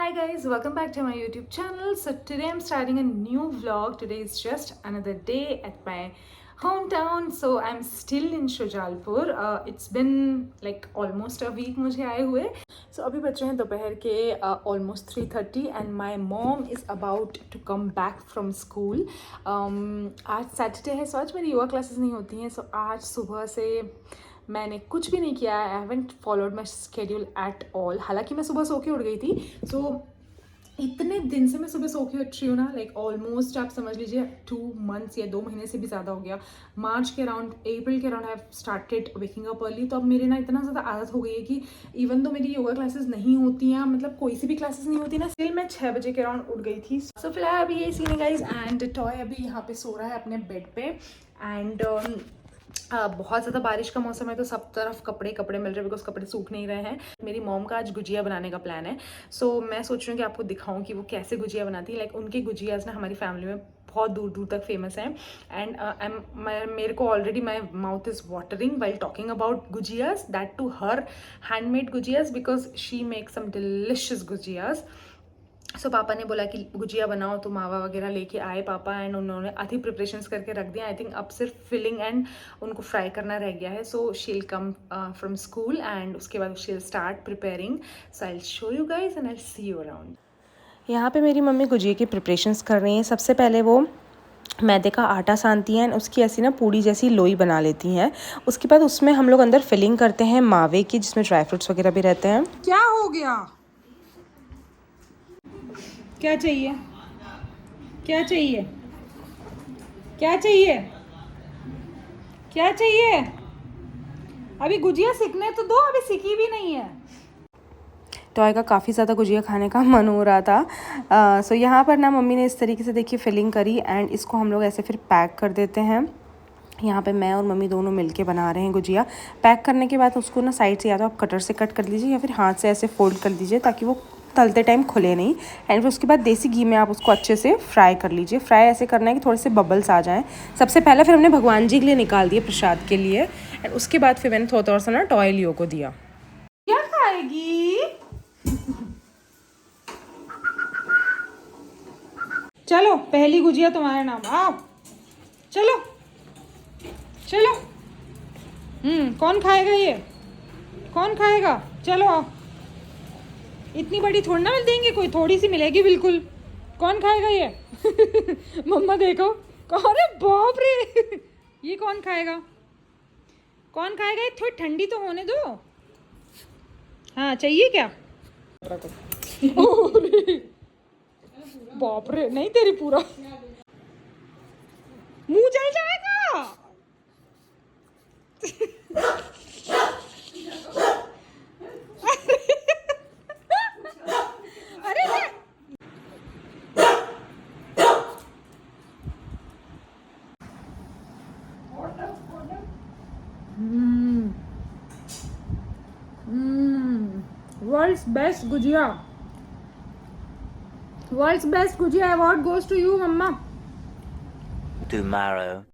Hi guys, welcome back to my YouTube channel. So today I'm starting a new vlog. Today is just another day at my hometown. So I'm still in Shujalpur. It's been like almost a week मुझे आए हुए. So अभी बज रहे हैं दोपहर के almost 3:30 and my mom is about to come back from school. आज Saturday है, so आज मेरी योगा क्लासेस नहीं होती हैं. So आज सुबह से मैंने कुछ भी नहीं किया. I haven't followed my schedule at all. हालांकि मैं सुबह सो के उठ गई थी. सो इतने दिन से मैं सुबह सो के उठ रही हूँ ना, लाइक ऑलमोस्ट आप समझ लीजिए 2 months या 2 महीने से भी ज़्यादा हो गया. मार्च के अराउंड, अप्रैल के around I have started waking up early. तो अब मेरे ना इतना ज़्यादा आदत हो गई है कि इवन तो मेरी योगा क्लासेस नहीं होती हैं, मतलब कोई सी भी क्लासेस नहीं होती ना, स्टिल मैं 6 बजे के अराउंड उठ गई थी. सो फिलहाल अभी यही सीन है गाइज. एंड टॉय अभी यहाँ पे सो रहा है अपने बेड पे. एंड बहुत ज़्यादा बारिश का मौसम है तो सब तरफ कपड़े मिल रहे हैं बिकॉज कपड़े सूख नहीं रहे हैं. मेरी मॉम का आज गुजिया बनाने का प्लान है. सो मैं सोच रही हूँ कि आपको दिखाऊं कि वो कैसे गुजिया बनाती है. लाइक उनकी गुजियाज ना हमारी फैमिली में बहुत दूर दूर तक फेमस हैं. एंड मेरे को already my mouth is watering while talking about gujiyas, that too her handmade gujiyas because she make some delicious gujiyas. So पापा ने बोला कि गुजिया बनाओ, तो मावा वगैरह लेके आए पापा एंड उन्होंने आधी प्रिपरेशंस करके रख दिया. आई थिंक अब सिर्फ फिलिंग एंड उनको फ्राई करना रह गया है. सो शील कम फ्रॉम स्कूल एंड उसके बाद शील start preparing. So I will show you guys and I will see you around. यहाँ पे मेरी मम्मी गुजिया की प्रिपरेशंस कर रही हैं. सबसे पहले वो मैदे का आटा सानती हैं, उसकी ऐसी ना पूड़ी जैसी लोई बना लेती हैं. उसके बाद उसमें हम लोग अंदर फिलिंग करते हैं मावे की, जिसमें ड्राई फ्रूट्स वगैरह भी रहते हैं. क्या हो गया? क्या चाहिए? क्या चाहिए? क्या चाहिए? क्या चाहिए? अभी गुजिया सीखने तो दो, अभी सीखी भी नहीं है. टॉय का काफ़ी ज़्यादा गुजिया खाने का मन हो रहा था. सो यहाँ पर ना मम्मी ने इस तरीके से देखिए फिलिंग करी एंड इसको हम लोग ऐसे फिर पैक कर देते हैं. यहाँ पे मैं और मम्मी दोनों मिलके बना रहे हैं गुजिया. पैक करने के बाद उसको ना साइड से या तो आप कटर से कट कर लीजिए या फिर हाथ से ऐसे फोल्ड कर दीजिए ताकि वो तलते टाइम खुले नहीं. एंड फिर उसके बाद देसी घी में आप उसको अच्छे से फ्राई कर लीजिए. फ्राई ऐसे करना है कि थोड़े से बबल्स आ जाएं सबसे पहले. फिर हमने भगवान जी के लिए निकाल दिए प्रसाद के लिए. एंड उसके बाद फिर मैंने थोड़ा सा ना टॉय लियो को दिया. क्या खाएगी? चलो पहली गुजिया तुम्हारे नाम. आओ चलो चलो. कौन खाएगा ये? कौन खाएगा? चलो आओ. इतनी बड़ी थोड़ी ना मिल देंगे, कोई थोड़ी सी मिलेगी बिल्कुल. कौन खाएगा ये? मम्मा देखो. अरे बाप रे. ये कौन खाएगा? कौन खाएगा? ये थोड़ी ठंडी तो होने दो. हाँ चाहिए क्या? बाप रे. नहीं तेरी पूरा मुंह जल जाएगा. अरे world's best gujiya. World's best Gujia award goes to you, Mama. Tomorrow.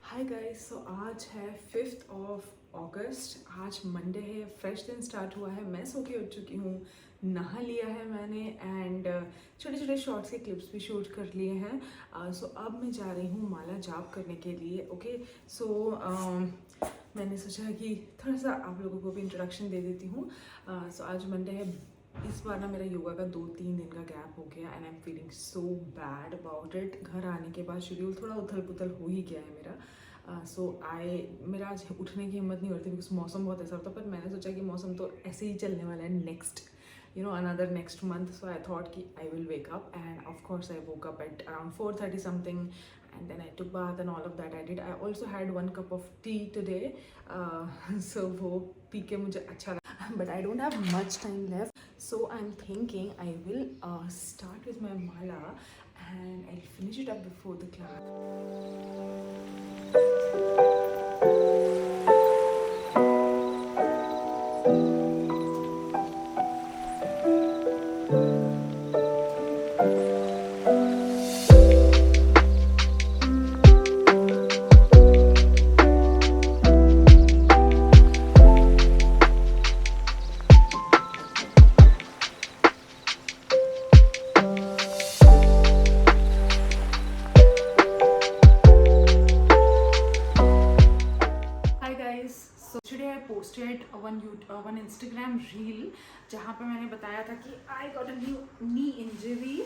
Hi guys, so आज है 5th of August. आज मंडे है, फ्रेश दिन स्टार्ट हुआ है. मैं सो के उठ चुकी हूँ, नहा लिया है मैंने एंड छोटे छोटे शॉर्ट्स के क्लिप्स भी शूट कर लिए हैं. सो अब मैं जा रही हूँ माला जाप करने के लिए. ओके सो मैंने सोचा कि थोड़ा सा आप लोगों को भी इंट्रोडक्शन दे देती हूँ. सो आज मंडे है. इस बार ना मेरा योगा का 2-3 दिन का गैप हो गया and I am feeling so bad about it. घर आने के बाद शेड्यूल थोड़ा उथल पुथल हो ही गया है मेरा. मेरा आज उठने की हिम्मत नहीं हो रही थी बिकॉज मौसम बहुत ऐसा होता. पर मैंने सोचा कि मौसम तो ऐसे ही चलने वाला है next another next month. So I thought ki I will wake up and of course I woke up at around 4:30 something and then I took bath and all of that I did. I also had 1 cup of tea today. So wo pee ke mujhe acha laga but I don't have much time left. So I'm thinking I will start with my mala and I'll finish it up before the class. One Instagram reel जहाँ पे मैंने बताया था कि I got a new knee injury.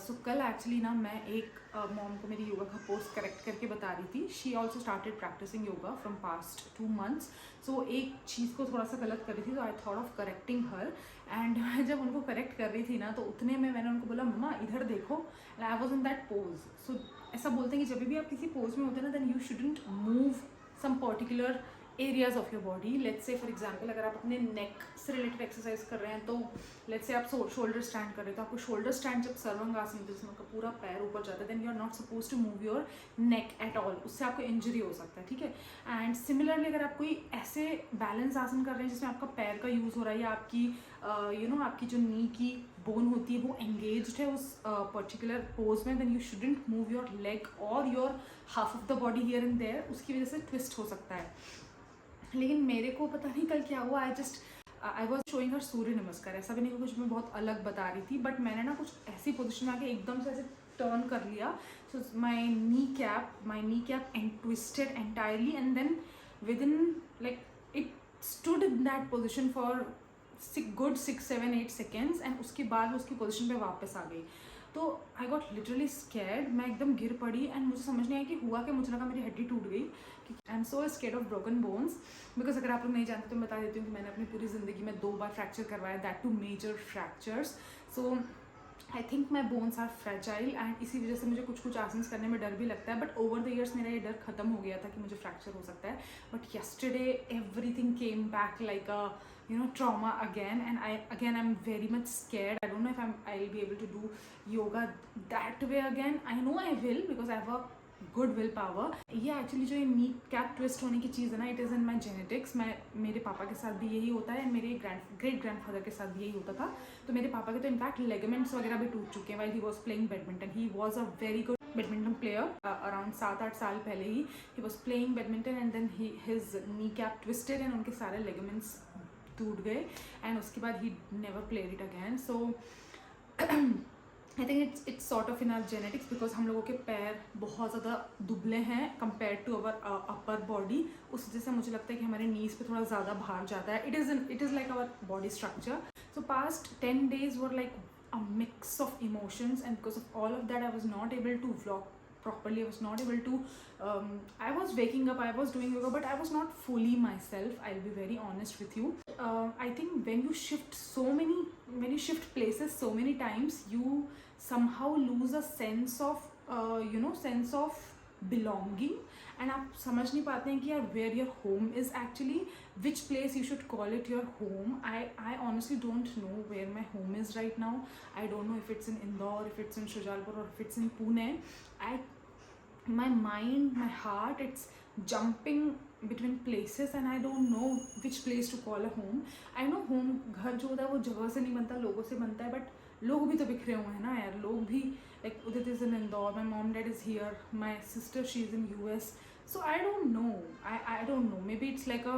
So कल actually ना मैं एक मॉम को मेरी योगा का पोस्ट करेक्ट करके बता रही थी। She also started practising yoga from past 2 months। So एक चीज़ को थोड़ा सा गलत कर रही थी, तो I thought of correcting her. And मैं जब उनको करेक्ट कर रही थी ना, तो उतने में मैंने उनको बोला मम्मा इधर देखो, and I was in that pose. So ऐसा बोलते हैं कि जब भी आप किसी पोज में होते हैं ना, then you shouldn't move some particular areas of your body. Let's say for example अगर आप अपने नेक से रिलेटेड एक्सरसाइज कर रहे हैं, तो लेट्स से आप शोल्डर स्टैंड कर रहे हैं, तो आपको शोल्डर स्टैंड जब सर्वांगासन जिसमें आपका पूरा पैर ऊपर जाता है, then you are not suppose to move your neck at all. उससे आपको इंजरी हो सकता है, ठीक है। एंड सिमिलरली अगर आप कोई ऐसे बैलेंस आसन कर रहे हैं जिसमें आपका पैर का यूज़ हो रहा है, या आपकी आपकी जो नी की बोन होती है वो एंगेज्ड है उस पर्टिकुलर पोज में, then you shouldn't move your leg और your half of the body here and there. उसकी वजह से ट्विस्ट हो सकता है। लेकिन मेरे को पता नहीं कल क्या हुआ, आई वॉज शोइंग हर सूर्य नमस्कार। ऐसा भी नहीं कि कुछ मैं बहुत अलग बता रही थी, बट मैंने ना कुछ ऐसी पोजिशन में आके एकदम से ऐसे टर्न कर लिया। So my knee cap and twisted entirely, and then within like it stood in that position for good 6-7-8 seconds, and उसके बाद वो उसकी पोजिशन पे वापस आ गई। तो आई गॉट लिटरली स्कैर्ड, मैं एकदम गिर पड़ी एंड मुझे समझ नहीं आया कि हुआ क्या। मुझे लगा मेरी हड्डी टूट गई। I am so scared of broken bones, because अगर आप लोग नहीं जानते तो मैं बता देती हूँ कि मैंने अपनी पूरी ज़िंदगी में 2 बार फ्रैक्चर करवाया, that two major fractures. So I think my bones are fragile, and इसी वजह से मुझे कुछ आसन करने में डर भी लगता है। बट ओवर द ईयर्स मेरा ये डर खत्म हो गया था कि मुझे फ्रैक्चर हो सकता है। But yesterday everything came back like a trauma again, and I'm very much scared. I don't know if I'll be able to do yoga that way again. I know I will, because I have a good will power. ये actually जो ये knee cap twist होने की चीज़ है ना, it is in my genetics. मेरे पापा के साथ भी यही होता है, मेरे ग्रेट ग्रैंडफादर के साथ भी यही होता था। तो मेरे पापा के तो इनफैक्ट लेगमेंट्स वगैरह भी टूट चुके हैं while he was playing badminton. He was a very good badminton player. Around 7-8 साल पहले he was playing badminton, and then his knee cap twisted and उनके सारे लेगमेंट्स टूट गए, एंड उसके बाद he never played it again. So I think it's sort of in our genetics, because हम लोगों के पैर बहुत ज़्यादा दुबले हैं compare to our upper body. उस वजह से मुझे लगता है कि हमारे नीज़ पे थोड़ा ज़्यादा भार जाता है। It is like our body structure. So past 10 days were like a mix of emotions, and because of all of that I was not able to vlog properly. I was not able to I was waking up, I was doing yoga, but I was not fully myself. I'll be very honest with you. I think when you shift places so many times, you somehow lose a sense of belonging, and आप समझ नहीं पाते हैं कि यार where your home is actually, which place you should call it your home. I honestly don't know where my home is right now. I don't know if it's in Indore, if it's in Shujalpur, or if it's in Pune. My mind, my heart, it's jumping between places, and I don't know which place to call a home. I know home, घर जो होता है वो जगह से नहीं बनता, लोगों से बनता है, बट लोग भी तो बिखरे हुए हैं ना यार। लोग भी like Udit is in Indore, my mom dad is here, my sister she's in US. So I don't know. I don't know. Maybe it's like a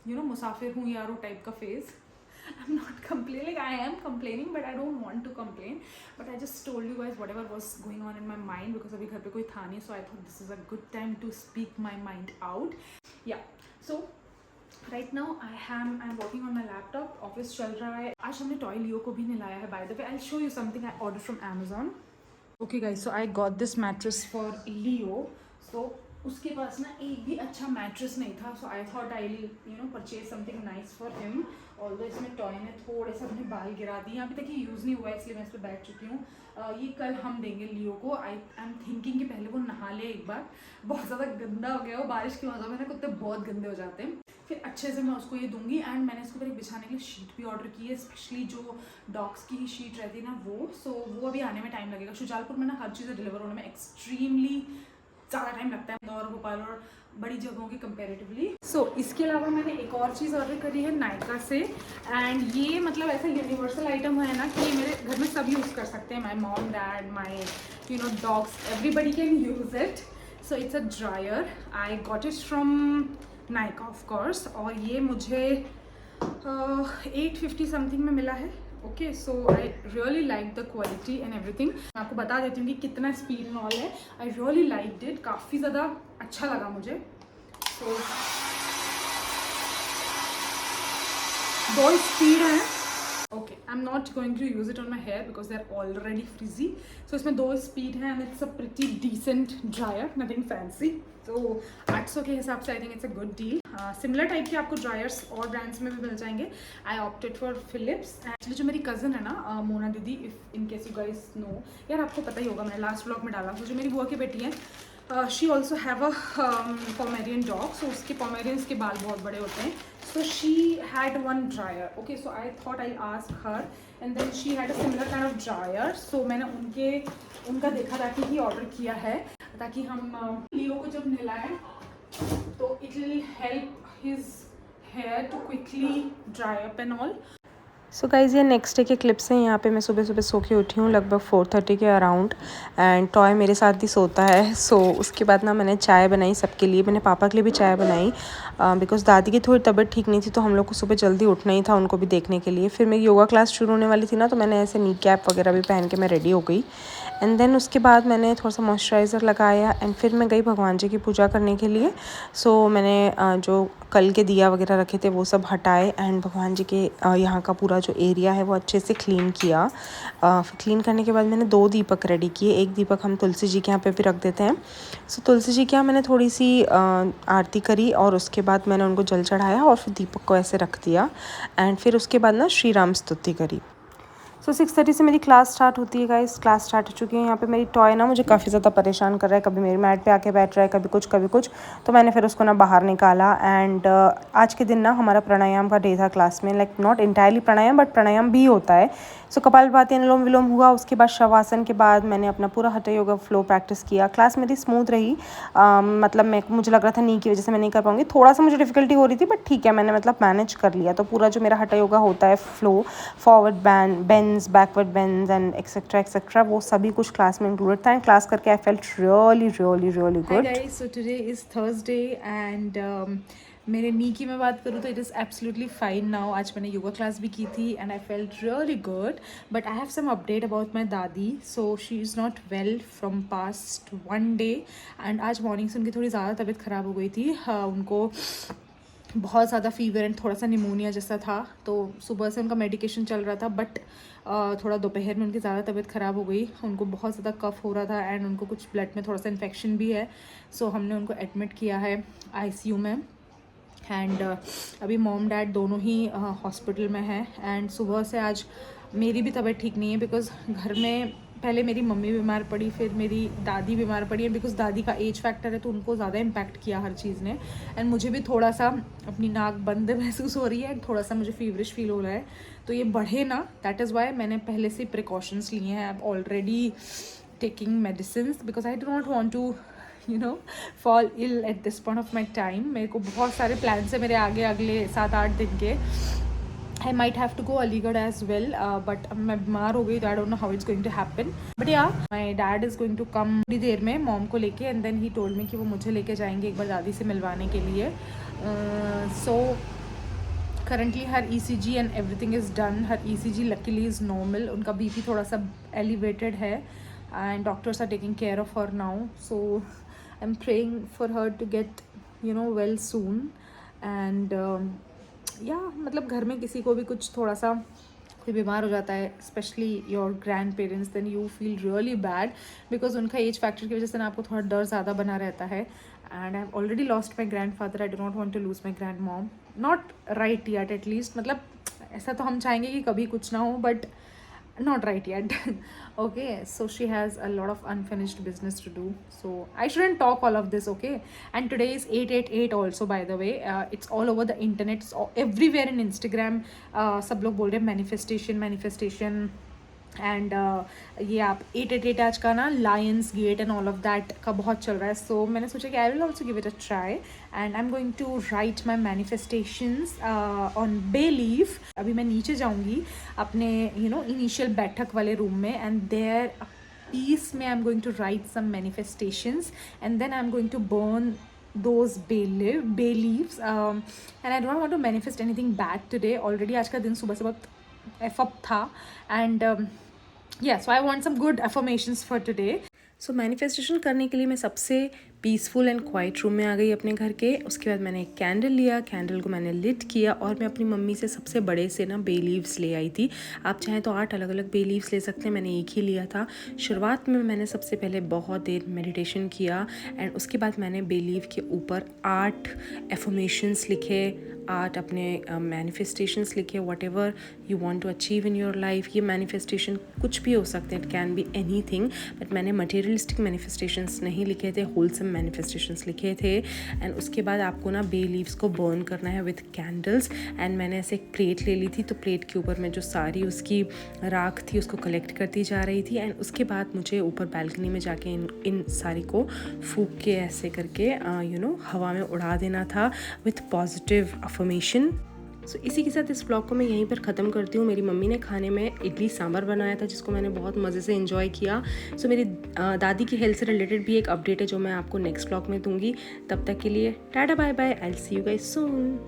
मुसाफिर हूँ यारो type का phase. I'm not complaining. Like I am complaining, but I don't want to complain. But I just told you guys whatever was going on in my mind, because अभी घर पे कोई था नहीं, so I thought this is a good time to speak my mind out. Yeah. So right now I'm working on my laptop. Office चल रहा है। आज हमने टॉय लियो को भी नहीं लाया है, by the way. I'll show you something I ordered from Amazon. Okay guys, so I got this mattress for Leo. So उसके पास ना एक भी अच्छा मैट्रेस नहीं था, so I thought I purchase something nice for him. Although इसमें toy ने थोड़े से अपने बाल गिरा दिए, अभी तक ये यूज़ नहीं हुआ है, इसलिए मैं इस पर बैठ चुकी हूँ। ये कल हम देंगे लियो को। आई एम थिंकिंग कि पहले वो नहा ले एक बार, बहुत ज़्यादा गंदा हो गया वो बारिश की वजह में ना, कुत्ते बहुत गंदे हो जाते हैं। फिर अच्छे से मैं उसको ये दूंगी। एंड मैंने इसको फिर एक बिछाने के लिए शीट भी ऑर्डर की है, स्पेशली जो डॉग्स की ही शीट रहती है ना वो। सो वो अभी आने में टाइम लगेगा। शुजालपुर में ना हर चीज़ें डिलीवर होने में एक्सट्रीमली ज़्यादा टाइम लगता है इंदौर, भोपाल और बड़ी जगहों के कंपैरेटिवली। सो इसके अलावा मैंने एक और चीज़ ऑर्डर करी है नायका से, एंड ये मतलब ऐसा यूनिवर्सल आइटम है ना कि ये मेरे घर में सब यूज़ कर सकते हैं। My mom dad, my dogs, everybody can use it. So it's a dryer. I got it from Nykaa of course, और ये मुझे 850 समथिंग में मिला है। Okay, so I really like the quality and everything. मैं आपको बता देती हूँ कि कितना स्पीड एंड ऑल है। आई रियली लाइक इट, काफ़ी ज़्यादा अच्छा लगा मुझे। सो दो स्पीड है. Okay, I am not going to use it on my hair because they are already frizzy. So इसमें दो स्पीड है and it's a pretty decent dryer, nothing fancy. तो 800 के हिसाब से I think it's a good deal. Similar type के आपको dryers और ब्रांड्स में भी मिल जाएंगे. I opted for Philips. Actually जो मेरी कज़न है ना मोना दीदी, if in case you guys no, यार आपको पता ही होगा, मैंने लास्ट व्लॉग में डाला. तो जो मेरी बुआ की बेटी है, she also have a Pomeranian dog. So उसके पोमेरियंस के बाल बहुत बड़े होते हैं. So she had one dryer. Okay, so I thought I'll ask her, and then she had a similar kind of dryer. So मैंने उनका देखा ताकि ही ऑर्डर किया है, ताकि हम लियो को जब नहलाएं तो it will help his hair to quickly dry up and all. So guys ये नेक्स्ट डे के क्लिप्स हैं. यहाँ पे मैं सुबह सुबह सो के उठी हूँ लगभग 4:30 के अराउंड, एंड टॉय मेरे साथ ही सोता है. सो उसके बाद ना मैंने चाय बनाई सबके लिए. मैंने पापा के लिए भी चाय बनाई बिकॉज़ दादी की थोड़ी तबीयत ठीक नहीं थी, तो हम लोग को सुबह जल्दी उठना ही था उनको भी देखने के लिए. फिर मेरी योगा क्लास शुरू होने वाली थी ना, तो मैंने ऐसे नी कैप वगैरह भी पहन के मैं रेडी हो गई. एंड देन उसके बाद मैंने थोड़ा सा मॉइस्चराइज़र लगाया एंड फिर मैं गई भगवान जी की पूजा करने के लिए. सो मैंने जो कल के दिया वगैरह रखे थे वो सब हटाए एंड भगवान जी के यहाँ का पूरा जो एरिया है वो अच्छे से क्लीन किया. फिर क्लीन करने के बाद मैंने 2 दीपक रेडी किए. एक दीपक हम तुलसी जी के यहाँ पे भी रख देते हैं. सो तुलसी जी के यहाँ मैंने थोड़ी सी आरती करी और उसके बाद मैंने उनको जल चढ़ाया और फिर दीपक को ऐसे रख दिया. एंड फिर उसके बाद ना श्री राम स्तुति करी. सो 6:30 से मेरी क्लास स्टार्ट होती है गाइस. क्लास स्टार्ट हो चुकी है. यहाँ पे मेरी टॉय ना मुझे काफ़ी ज़्यादा परेशान कर रहा है. कभी मेरी मैट पे आके बैठ रहा है, कभी कुछ. तो मैंने फिर उसको ना बाहर निकाला. एंड आज के दिन ना हमारा प्राणायाम का डे था क्लास में. Like not entirely pranayama, but pranayama भी होता है. सो कपालभाति, अनुलोम विलोम हुआ. उसके बाद शवासन के बाद मैंने अपना पूरा हठ योगा फ्लो प्रैक्टिस किया. क्लास मेरी स्मूथ रही. मतलब मुझे लग रहा था नी की वजह से मैं नहीं कर पाऊँगी. थोड़ा सा मुझे डिफिकल्टी हो रही थी, बट ठीक है, मैंने मतलब मैनेज कर लिया. तो पूरा जो मेरा हठ योगा होता है flow, forward bends, backward bends and etcetera वो सभी कुछ क्लास में इंक्लूडेड था. एंड क्लास करके आई felt really good. Hi guys, so today is Thursday and मेरे नी की मैं बात करूँ तो it is absolutely fine now. आज मैंने योगा क्लास भी की थी and I felt really good. But I have some update about my दादी. So she is not well from past 1 day and आज मॉर्निंग से उनकी थोड़ी ज़्यादा तबीयत ख़राब हो गई थी. उनको बहुत ज़्यादा फीवर एंड थोड़ा सा निमोनिया जैसा था. तो सुबह से उनका मेडिकेशन चल रहा था, बट थोड़ा दोपहर में उनकी ज़्यादा तबीयत ख़राब हो गई. उनको बहुत ज़्यादा कफ हो रहा था एंड उनको कुछ ब्लड में थोड़ा सा इन्फेक्शन भी है. सो हमने उनको एडमिट किया है ICU में. एंड अभी मॉम डैड दोनों ही हॉस्पिटल में हैं. एंड सुबह से आज मेरी भी तबीयत ठीक नहीं है बिकॉज़ घर में पहले मेरी मम्मी बीमार पड़ी, फिर मेरी दादी बीमार पड़ी. एंड बिकॉज़ दादी का एज फैक्टर है तो उनको ज़्यादा इम्पैक्ट किया हर चीज़ ने. एंड मुझे भी थोड़ा सा अपनी नाक बंद महसूस हो रही है एंड थोड़ा सा मुझे फीवरिश फील हो रहा है. तो ये बढ़े ना, दैट इज़ वाई मैंने पहले से प्रिकॉशंस लिए हैं. I am already taking medicines because I do not want to fall ill at this point of my time. मेरे को बहुत सारे प्लान्स है मेरे आगे अगले 7-8 दिन के. I might have to go Aligarh as well, but मैं बीमार हो गई तो I don't know how it's going to happen. But yeah, my dad is going to come थोड़ी देर में मॉम को लेके and then he told me कि वो मुझे लेके जाएंगे एक बार दादी से मिलवाने के लिए. So currently her ECG and everything is done. Her ECG luckily is normal. उनका BP थोड़ा सा elevated है and doctors are taking care of her now. So I'm praying for her to get well soon. And मतलब घर में किसी को भी कुछ थोड़ा सा कोई बीमार हो जाता है, especially your grandparents, then you feel really bad because उनका एज फैक्टर की वजह से ना आपको थोड़ा डर ज़्यादा बना रहता है. And I have already lost my grandfather. I do not want to lose my grandmom, not right yet at least. मतलब ऐसा तो हम चाहेंगे कि कभी कुछ ना हो, but not right yet. Okay, so she has a lot of unfinished business to do, so I shouldn't talk all of this. Okay, and today is 888 also, by the way. It's all over the internet, it's everywhere in Instagram. सब लोग बोल रहे हैं manifestation and ये आप 888 आज का ना lions gate and all of that का बहुत चल रहा है. सो मैंने सोचा कि I will also give it a try and I am going to write my manifestations on bay leaf. अभी मैं नीचे जाऊँगी अपने इनिशियल बैठक वाले रूम में एंड देयर पीस में I am going to write some manifestations and then I am going to burn those bay leaves and I don't want to manifest anything bad today. Already आज का दिन सुबह से बहुत F up था and yeah, so I want some good affirmations for today. So manifestation करने के लिए मैं सबसे पीसफुल एंड क्वाइट रूम में आ गई अपने घर के। उसके बाद मैंने एक कैंडल लिया, कैंडल को मैंने लिट किया और मैं अपनी मम्मी से सबसे बड़े से ना बे लीव्स ले आई थी। आप चाहें तो 8 अलग अलग बे लीव्स ले सकते हैं, मैंने एक ही लिया था। शुरुआत में मैंने सबसे पहले बहुत देर मेडिटेशन किया एंड उसके बाद मैंने बे लीव के ऊपर 8 एफर्मेशंस लिखे, 8 अपने मैनिफेस्टेशंस लिखे, whatever you want to achieve in your life. ये मैनिफेस्टेशन कुछ भी हो सकते हैं, it can be anything, but मैंने मटेरियलिस्टिक मैनिफेस्टेशंस नहीं लिखे थे, होलसम मैनिफेस्टेशंस लिखे थे। एंड उसके बाद आपको ना बे लीव्स को बर्न करना है विथ कैंडल्स। एंड मैंने ऐसे एक प्लेट ले ली थी, तो प्लेट के ऊपर मैं जो सारी उसकी राख थी उसको कलेक्ट करती जा रही थी। एंड उसके बाद मुझे ऊपर बालकनी में जाके इन सारी को फूंक के ऐसे करके हवा में उड़ा देना था विथ पॉजिटिव अफर्मेशन। सो इसी के साथ इस व्लॉग को मैं यहीं पर ख़त्म करती हूँ। मेरी मम्मी ने खाने में इडली सांभर बनाया था जिसको मैंने बहुत मज़े से एंजॉय किया। सो मेरी दादी की हेल्थ से रिलेटेड भी एक अपडेट है जो मैं आपको नेक्स्ट व्लॉग में दूंगी। तब तक के लिए tata bye bye, I will see you guys soon.